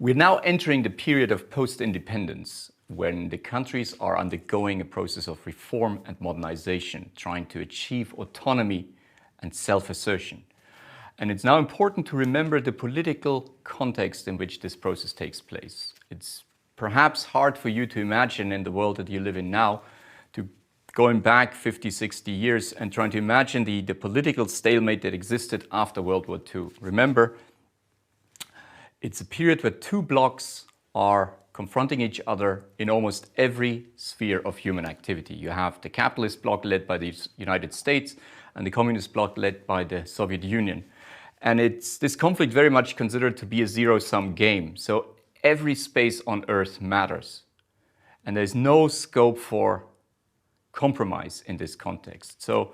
We're now entering the period of post-independence, when the countries are undergoing a process of reform and modernization, trying to achieve autonomy and self-assertion. And it's now important to remember the political context in which this process takes place. It's perhaps hard for you to imagine in the world that you live in now, to going back 50, 60 years and trying to imagine the political stalemate that existed after World War II. Remember, it's a period where two blocs are confronting each other in almost every sphere of human activity. You have the capitalist bloc led by the United States and the communist bloc led by the Soviet Union. And it's this conflict very much considered to be a zero-sum game. So every space on Earth matters. And there's no scope for compromise in this context. So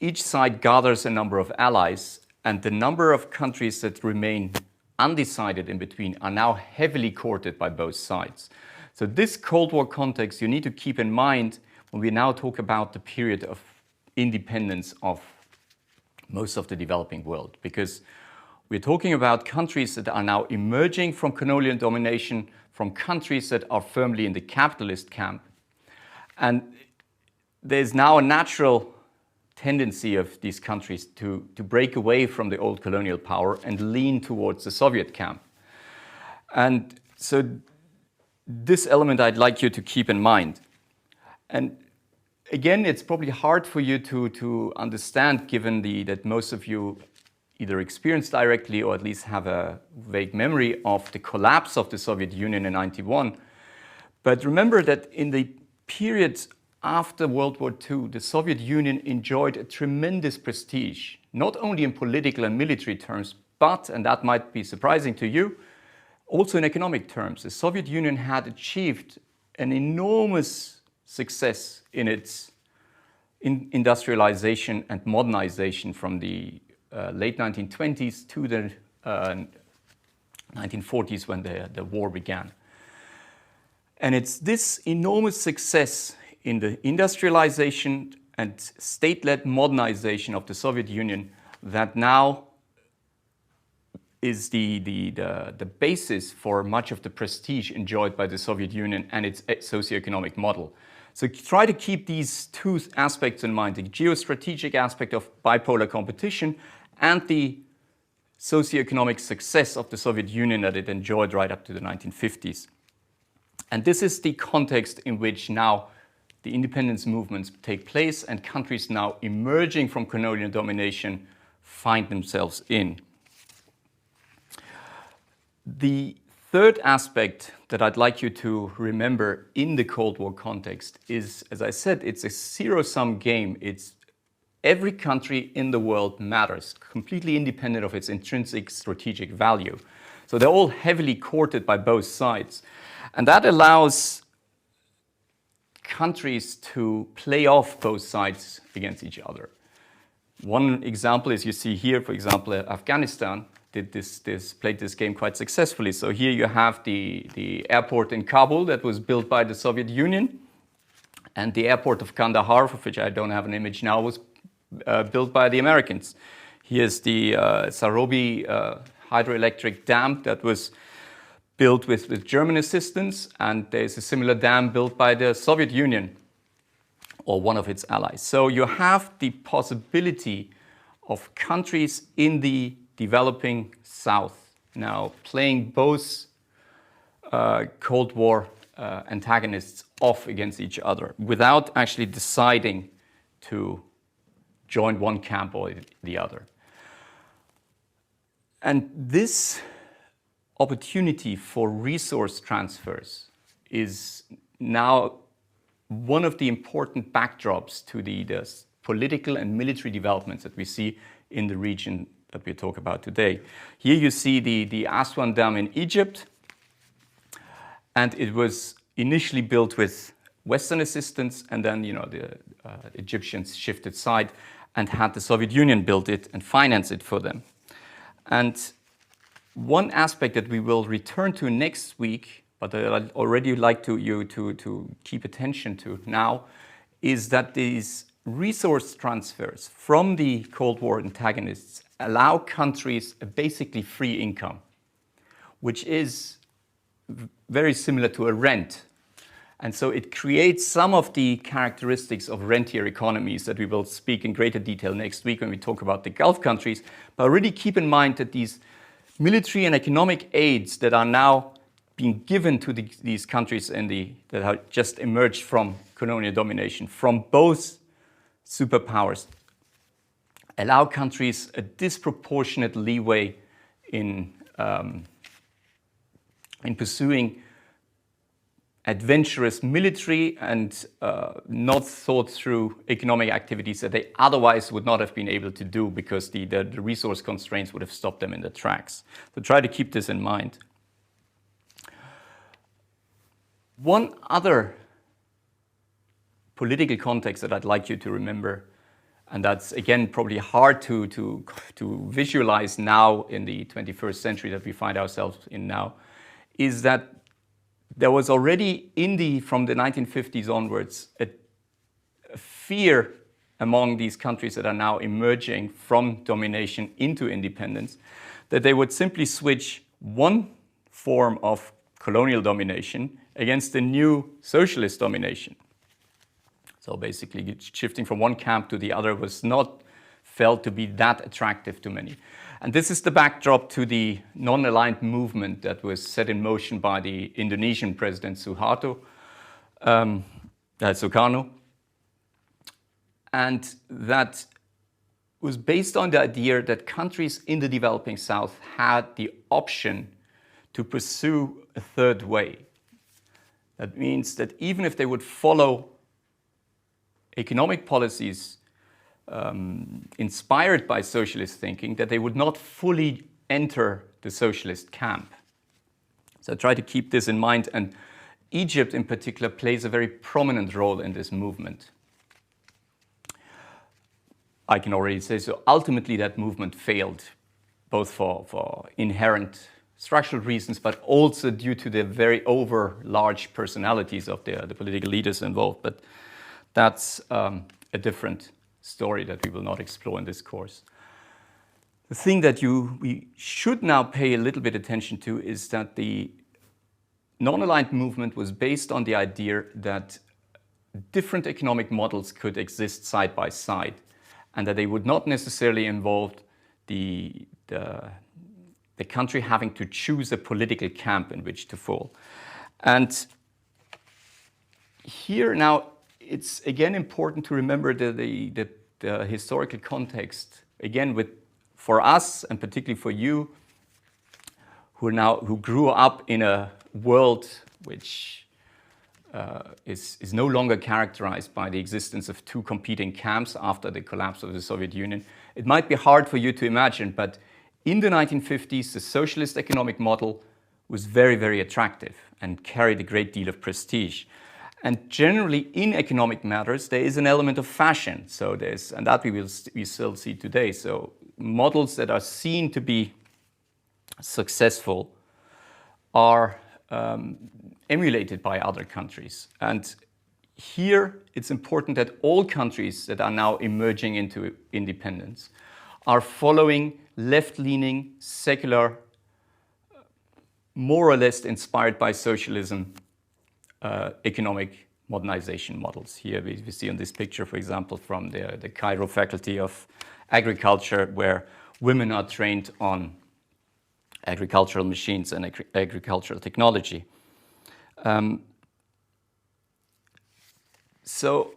each side gathers a number of allies, and the number of countries that remain undecided in between are now heavily courted by both sides. So this Cold War context you need to keep in mind when we now talk about the period of independence of most of the developing world, because we're talking about countries that are now emerging from colonial domination, from countries that are firmly in the capitalist camp. And there's now a natural tendency of these countries to break away from the old colonial power and lean towards the Soviet camp. And so this element I'd like you to keep in mind. And again, it's probably hard for you to understand, given that most of you either experienced directly or at least have a vague memory of the collapse of the Soviet Union in 1991. But remember that in the period after World War II, the Soviet Union enjoyed a tremendous prestige, not only in political and military terms, but, and that might be surprising to you, also in economic terms. The Soviet Union had achieved an enormous success in its industrialization and modernization from the late 1920s to the 1940s when the war began. And it's this enormous success in the industrialization and state-led modernization of the Soviet Union that now is the basis for much of the prestige enjoyed by the Soviet Union and its socioeconomic model. So try to keep these two aspects in mind, the geostrategic aspect of bipolar competition and the socioeconomic success of the Soviet Union that it enjoyed right up to the 1950s. And this is the context in which now the independence movements take place and countries now emerging from colonial domination find themselves in. The third aspect that I'd like you to remember in the Cold War context is, as I said, it's a zero-sum game. It's every country in the world matters, completely independent of its intrinsic strategic value. So they're all heavily courted by both sides. And that allows countries to play off both sides against each other. One example is you see here, for example, Afghanistan played this game quite successfully. So here you have the airport in Kabul that was built by the Soviet Union, and the airport of Kandahar, for which I don't have an image now, was built by the Americans. Here's the Sarobi hydroelectric dam that was built with German assistance, and there's a similar dam built by the Soviet Union or one of its allies. So you have the possibility of countries in the developing South now playing both Cold War antagonists off against each other without actually deciding to join one camp or the other. And this opportunity for resource transfers is now one of the important backdrops to the political and military developments that we see in the region that we talk about today. Here you see the Aswan Dam in Egypt, and it was initially built with Western assistance, and then the Egyptians shifted side and had the Soviet Union build it and finance it for them. And one aspect that we will return to next week, but I'd already like you to keep attention to now, is that these resource transfers from the Cold War antagonists allow countries a basically free income. which is very similar to a rent. And so it creates some of the characteristics of rentier economies that we will speak in greater detail next week when we talk about the Gulf countries. But really keep in mind that these military and economic aids that are now being given to these countries that have just emerged from colonial domination, from both superpowers, allow countries a disproportionate leeway in pursuing adventurous military and not thought through economic activities that they otherwise would not have been able to do because the resource constraints would have stopped them in their tracks. So try to keep this in mind. One other political context that I'd like you to remember, and that's again probably hard to visualize now in the 21st century that we find ourselves in now, is that there was already from the 1950s onwards a fear among these countries that are now emerging from domination into independence that they would simply switch one form of colonial domination against a new socialist domination. So basically shifting from one camp to the other was not felt to be that attractive to many. And this is the backdrop to the non-aligned movement that was set in motion by the Indonesian president Sukarno. And that was based on the idea that countries in the developing South had the option to pursue a third way. That means that even if they would follow economic policies inspired by socialist thinking, that they would not fully enter the socialist camp. So try to keep this in mind, and Egypt in particular plays a very prominent role in this movement. I can already say so. Ultimately, that movement failed, both for inherent structural reasons, but also due to the very large personalities of the political leaders involved. But that's a different story that we will not explore in this course. The thing that we should now pay a little bit attention to is that the non-aligned movement was based on the idea that different economic models could exist side by side, and that they would not necessarily involve the country having to choose a political camp in which to fall. And here now, it's again important to remember the historical context. Again, for us and particularly for you, who grew up in a world which is no longer characterized by the existence of two competing camps after the collapse of the Soviet Union. It might be hard for you to imagine, but in the 1950s, the socialist economic model was very, very attractive and carried a great deal of prestige. And generally, in economic matters, there is an element of fashion. So and that we still see today. So models that are seen to be successful are emulated by other countries. And here, it's important that all countries that are now emerging into independence are following left-leaning, secular, more or less inspired by socialism, economic modernization models. Here we see on this picture, for example, from the Cairo Faculty of Agriculture, where women are trained on agricultural machines and agricultural technology. So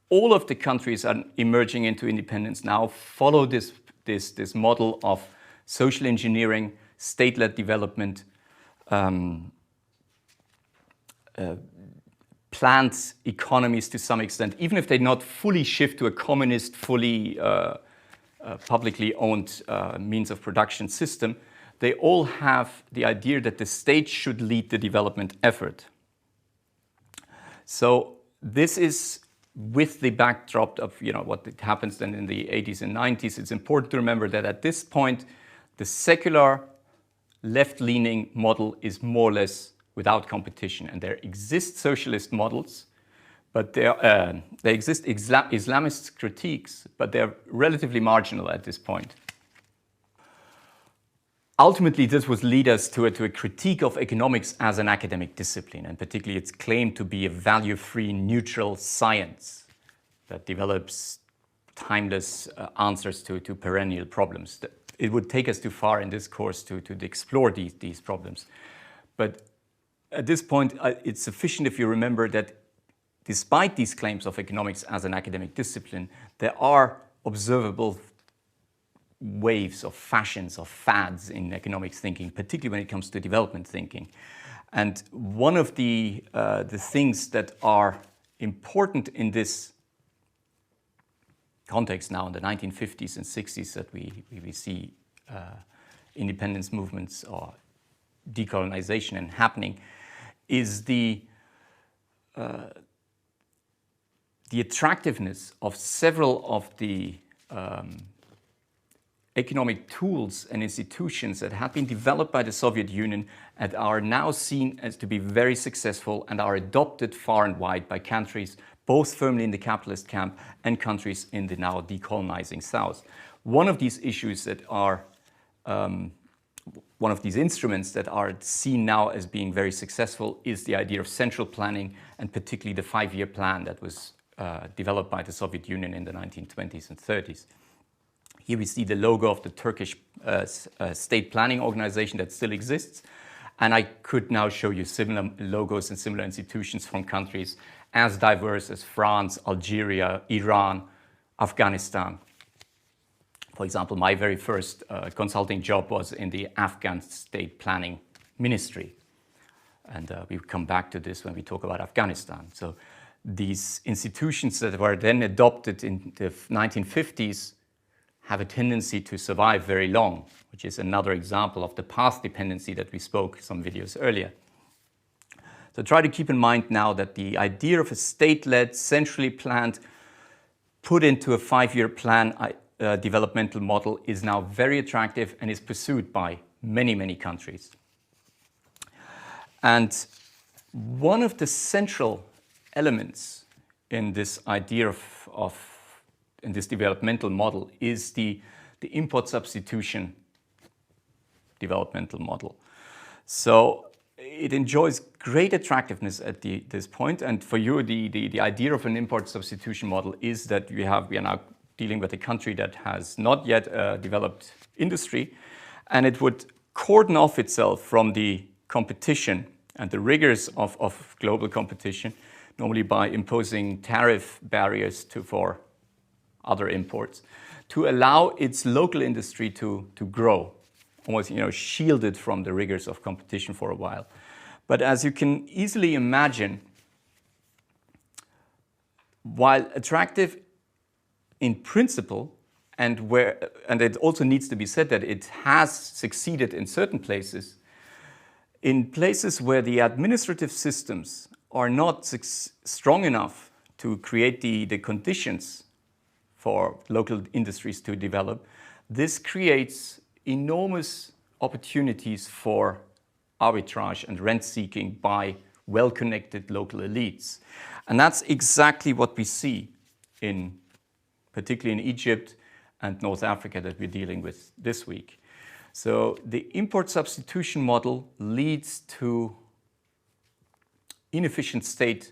all of the countries are emerging into independence now follow this model of social engineering, state-led development, planned economies to some extent, even if they not fully shift to a communist, fully publicly owned means of production system, they all have the idea that the state should lead the development effort. So this is with the backdrop of what happens then in the 80s and 90s. It's important to remember that at this point, the secular left-leaning model is more or less without competition. And there exist socialist models, but there exist Islamist critiques, but they're relatively marginal at this point. ultimately, this would lead us to a critique of economics as an academic discipline, and particularly its claim to be a value-free, neutral science that develops timeless answers to perennial problems. It would take us too far in this course to explore these problems. But at this point, it's sufficient if you remember that despite these claims of economics as an academic discipline, there are observable waves of fashions, of fads in economics thinking, particularly when it comes to development thinking. And one of the things that are important in this context now in the 1950s and 60s that we see independence movements or decolonization and happening is the attractiveness of several of the economic tools and institutions that have been developed by the Soviet Union and are now seen as to be very successful and are adopted far and wide by countries both firmly in the capitalist camp and countries in the now decolonizing South. One of these issues that are one of these instruments that are seen now as being very successful is the idea of central planning, and particularly the 5-year plan that was developed by the Soviet Union in the 1920s and 30s. Here we see the logo of the Turkish state planning organization that still exists. And I could now show you similar logos and similar institutions from countries as diverse as France, Algeria, Iran, Afghanistan. For example, my very first consulting job was in the Afghan State Planning Ministry. And we will come back to this when we talk about Afghanistan. So these institutions that were then adopted in the 1950s have a tendency to survive very long, which is another example of the path dependency that we spoke some videos earlier. So try to keep in mind now that the idea of a state-led, centrally planned, put into a 5-year plan developmental model is now very attractive and is pursued by many, many countries. And one of the central elements in this idea in this developmental model is the import substitution developmental model. So it enjoys great attractiveness at this point. And for you, the idea of an import substitution model is that we are now dealing with a country that has not yet developed industry, and it would cordon off itself from the competition and the rigors of global competition, normally by imposing tariff barriers for other imports, to allow its local industry to grow, almost shielded from the rigors of competition for a while. But as you can easily imagine, while attractive in principle, and it also needs to be said that it has succeeded in certain places, in places where the administrative systems are not strong enough to create the conditions for local industries to develop, this creates enormous opportunities for arbitrage and rent-seeking by well-connected local elites. And that's exactly what we see particularly in Egypt and North Africa that we're dealing with this week. So the import substitution model leads to inefficient state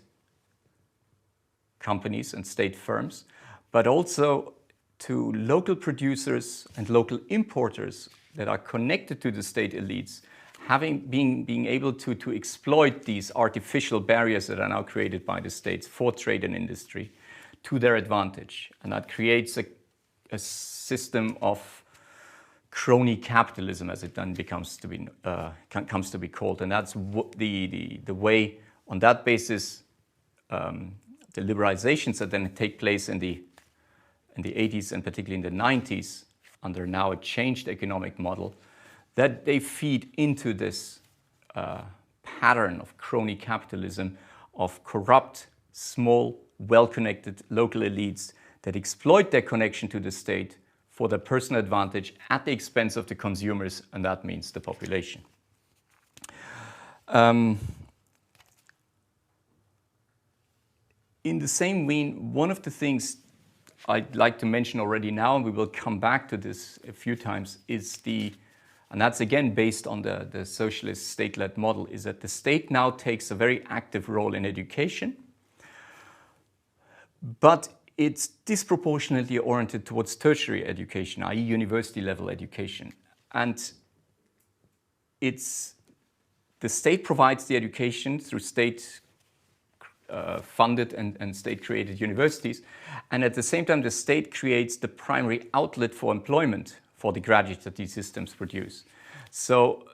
companies and state firms, but also to local producers and local importers that are connected to the state elites, being able to exploit these artificial barriers that are now created by the states for trade and industry to their advantage. And that creates a system of crony capitalism, as it then comes to be called. And that's the way, on that basis, the liberalizations that then take place in the 80s and particularly in the 90s, under now a changed economic model, that they feed into this pattern of crony capitalism, of corrupt, small, well-connected local elites that exploit their connection to the state for their personal advantage at the expense of the consumers, and that means the population. In the same vein, one of the things I'd like to mention already now, and we will come back to this a few times, is the and that's again based on the socialist state-led model, is that the state now takes a very active role in education, but it's disproportionately oriented towards tertiary education, i.e. university level education. And the state provides the education through state funded and state-created universities, and at the same time the state creates the primary outlet for employment for the graduates that these systems produce. So,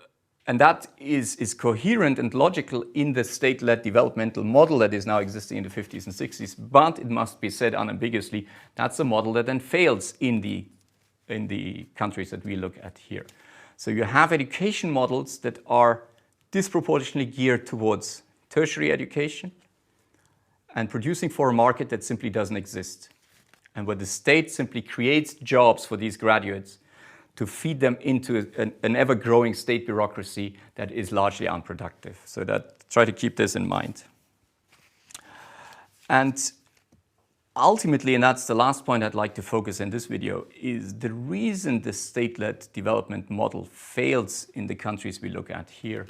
and that is coherent and logical in the state-led developmental model that is now existing in the 50s and 60s, but it must be said unambiguously, that's a model that then fails in the countries that we look at here. So you have education models that are disproportionately geared towards tertiary education and producing for a market that simply doesn't exist, and where the state simply creates jobs for these graduates to feed them into an ever-growing state bureaucracy that is largely unproductive. So try to keep this in mind. And ultimately, and that's the last point I'd like to focus in this video, is the reason the state-led development model fails in the countries we look at here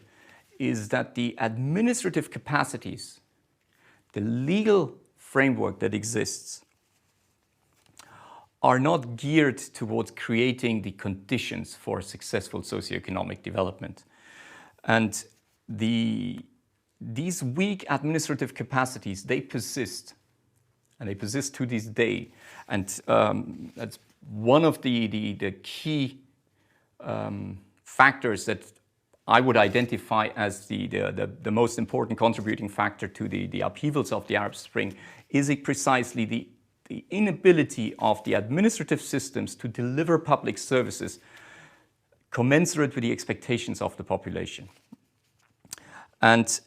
is that the administrative capacities, the legal framework that exists, are not geared towards creating the conditions for successful socioeconomic development. And these weak administrative capacities, they persist. And they persist to this day. And that's one of the key factors that I would identify as the most important contributing factor to the upheavals of the Arab Spring, is precisely the inability of the administrative systems to deliver public services commensurate with the expectations of the population. And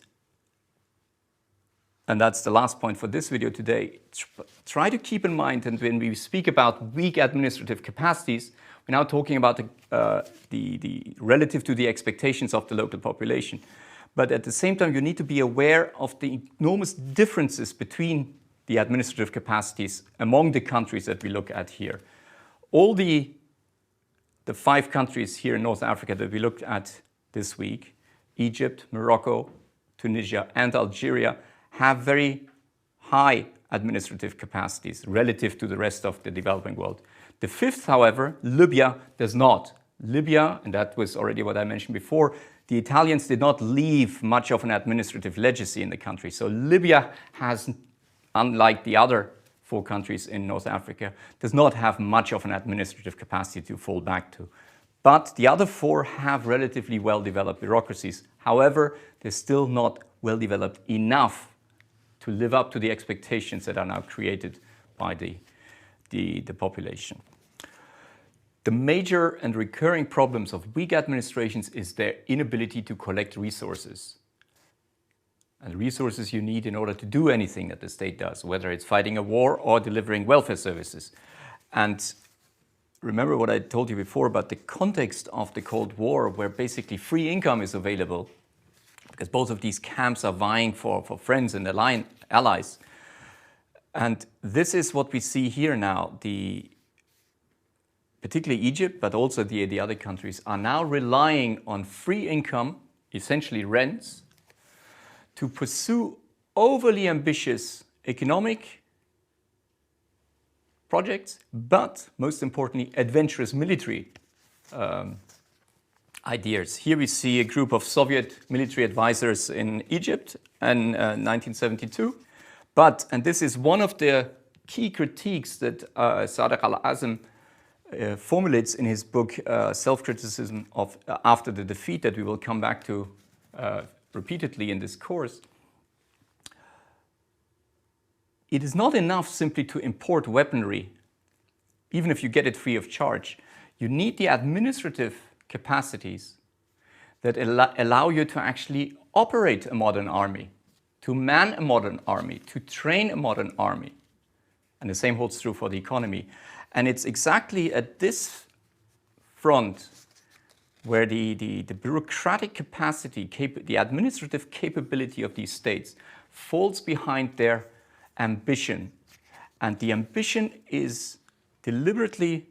that's the last point for this video today. Try to keep in mind that when we speak about weak administrative capacities, we're now talking about the relative to the expectations of the local population. But at the same time, you need to be aware of the enormous differences between the administrative capacities among the countries that we look at here. All the 5 countries here in North Africa that we looked at this week, Egypt, Morocco, Tunisia, and Algeria, have very high administrative capacities relative to the rest of the developing world. The 5th, however, Libya, does not. Libya, and that was already what I mentioned before, the Italians did not leave much of an administrative legacy in the country. So Libya has, unlike the other 4 countries in North Africa, does not have much of an administrative capacity to fall back to. But the other 4 have relatively well-developed bureaucracies. However, they're still not well-developed enough to live up to the expectations that are now created by the population. The major and recurring problems of weak administrations is their inability to collect resources. And resources you need in order to do anything that the state does, whether it's fighting a war or delivering welfare services. And remember what I told you before about the context of the Cold War, where basically free income is available, because both of these camps are vying for friends and allies. And this is what we see here now. Particularly Egypt, but also the other countries, are now relying on free income, essentially rents, to pursue overly ambitious economic projects, but most importantly, adventurous military ideas. Here we see a group of Soviet military advisors in Egypt in 1972. But, and this is one of the key critiques that Sadr al-Azm formulates in his book, Self-Criticism of After the Defeat, that we will come back to repeatedly in this course. It is not enough simply to import weaponry, even if you get it free of charge. You need the administrative capacities that allow you to actually operate a modern army, to man a modern army, to train a modern army. And the same holds true for the economy. And it's exactly at this front where the bureaucratic capacity, the administrative capability of these states falls behind their ambition. And the ambition is deliberately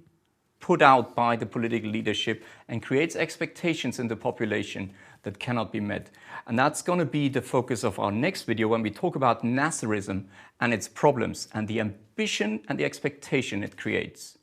put out by the political leadership and creates expectations in the population that cannot be met. And that's going to be the focus of our next video when we talk about Nasserism and its problems and the ambition and the expectation it creates.